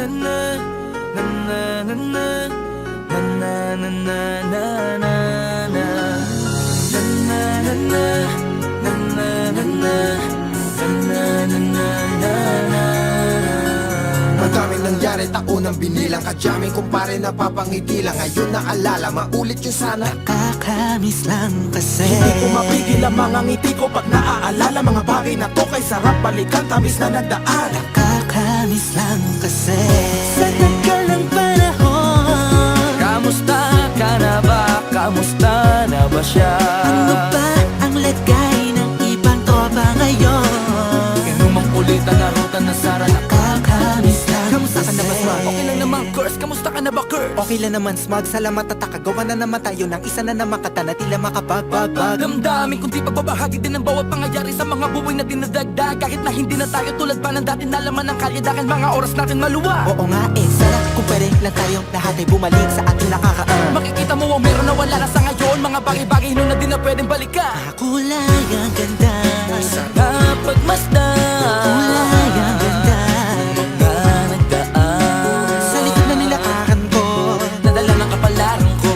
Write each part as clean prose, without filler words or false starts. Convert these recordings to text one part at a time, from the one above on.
na na na na na na na na na na na na Madaming nangyari, taunang binilang kadyaming kumpare napapangiti lang. Ngayon naalala, maulit yun sana. Nakakamiss lang kasi Hindi ko mapigil ang mga ngiti ko pag naaalala. Mga bagay na to kay sarap balikan, tamis na nagdaan. Nakakamiss lang kasi sa tagal ng panahon. Kamusta ka na ba? Kamusta na ba siya? Ano ba ang lagay ng ibang tropa ngayon? Inumang kulitan na ruta na sara. Nakakamiss lang Kamusta ka na ba, Smart? Okay lang naman, Curse. Kamusta ka na ba, Curse? Okay lang naman, Smug. Salamat at takagawa na naman tayo ng isa na naman kata na tila makabagbag. Damdamin kundi pagbabahagi din ng bawat pangyayari sa mga buhay na dinadagdag. Kahit na hindi na tayo tulad pa ng dati na laman ng kalye. Dahil mga oras natin maluwa. Oo nga sana kung pwede lang tayong lahat ay bumalik sa ating nakakaan. Makikita mo ang meron na wala na sa ngayon. Mga bagay-bagay noon na di na pwedeng balikan. Kulay ang ganda, Sana pagmasdan kulay ang ganda. mga nagdaan Sa likod na nilakaran ko, nadala ng kapalaran ko.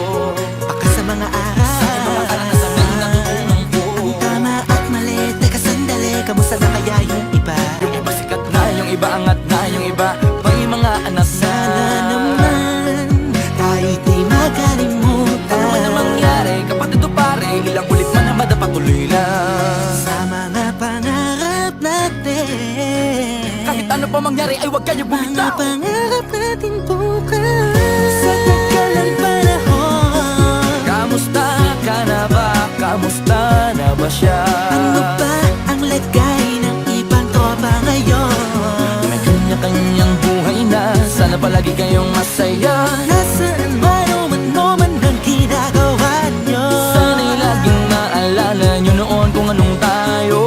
baka sa mga aral, Mga karanasan na natutunan ko. ang tama at mali. Teka sandali, kamusta na kaya yung iba? Yung iba sikat na, yung iba angat na, yung iba may mga anak na. Sana naman tayo'y di makalimutan. Ano man ang mangyari, kapatid o pare, ilang ulit man ang madapatuloy lang. Sa mga pangarap natin, Kahit ano pa mangyari ay huwag kayo mga bumitaw. pangarap natin bukas. Sa tagal ng panahon, Kamusta ka na ba? Kamusta na ba siya? ano ba ang lagay ng ibang tropa ngayon? May kanya-kanyang buhay na, sana palagi kayong masaya. Nasaan man o ano man ang ginagawa nyo? Sana'y laging maalala nyo noon kung anong tayo.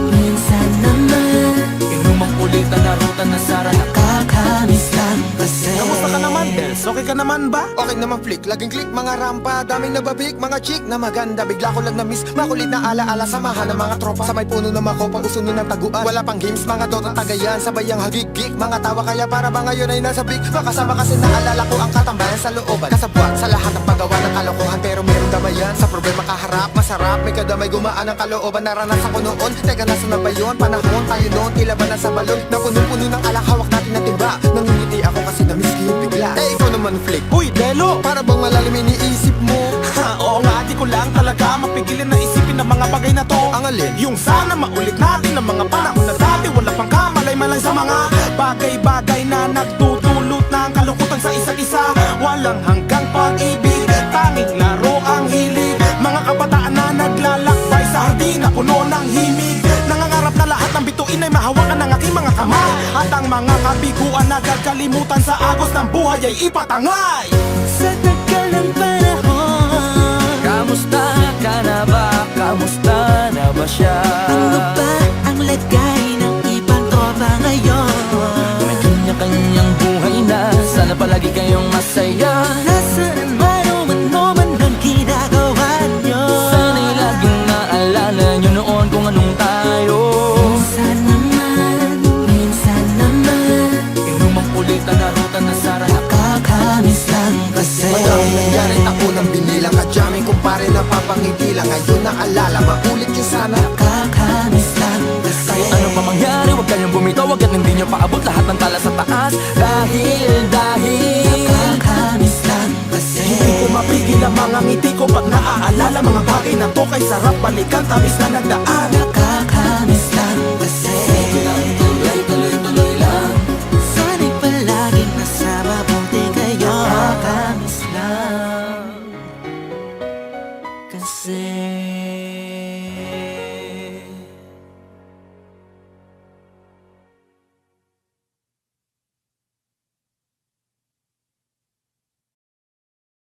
Minsan naman Inumang kulitan na ruta na sara. nakakamiss lang kasi. Kamusta ka naman, Dels? Okay ka naman ba? Okay naman flick, laging click, mga rampa. Daming nababik, mga chick na maganda. Bigla ko lang na-miss, makulit na alaala. Samahan ng mga tropa, sa may puno na makopa, uso nun ng taguan. Wala pang games, mga dota tagayan. Sabay ang hagigik, mga tawa kaya para ba ngayon ay nasa big. Makasama kasi naalala ko ang katambayan sa looban. Kasabwat sa lahat ng paggawa ng kalokohan, pero meron damayan. Sa problema kaharap, masarap, may kadamay gumaan ang kalooban. Naranasan ko noon, teka nasa na ba yun? Panahon tayo noon, tila ba nasa balon? Na puno-puno ng alak, hawak natin na timba. Nangingiti ako kasi na-miss ko yung bigla. Eh ikaw naman flick, Uy, Delo! para bang malalim iniisip mo? Ha, oo nga, di ko lang talaga mapigilin na isipin ang mga bagay na to. Ang alin? Yung sana maulit natin ang mga panahon na dati. Wala pang kamalay-malay sa mga bagay-bagay na nagtutulot ng kalukutan sa isa't isa. Walang hanggang pag-ibig, tanging laro ang hilig. Mga kabataan na naglalakbay sa hardin na puno ng himig. Nangangarap na lahat ng bituin ay mahawakan ng aking mga kamay. At ang mga kabiguan na gagalimutan sa agos ng buhay ay ipatangay. Sa tagal ng panahon, Kamusta ka na ba? Kamusta na ba siya? ano ba ang lagay ng ibang tropa ngayon? May kanya-kanyang buhay na, sana palagi kayong masaya. Nasaan man o ano man ang ginagawa nyo? Sana'y laging naalala nyo noon kung anong tayo. Minsan naman Inumang kulitan na ruta na sara. nakakamiss lang kasi. Madaming nangyari, taunang binilang kadyaming kumpare napapangiti lang. Ngayon naalala, maulit yun sana. Nakakamiss lang kasi. Kahit ano pa mangyari, huwag kayong bumitaw. Hanggat hindi nyo paabot lahat ng tala sa taas. Dahil Nakakamiss lang kasi. Hindi ko mapigil ang mga ngiti ko pag naaalala. Mga bagay na to kay sarap balikan, tamis na nagdaan.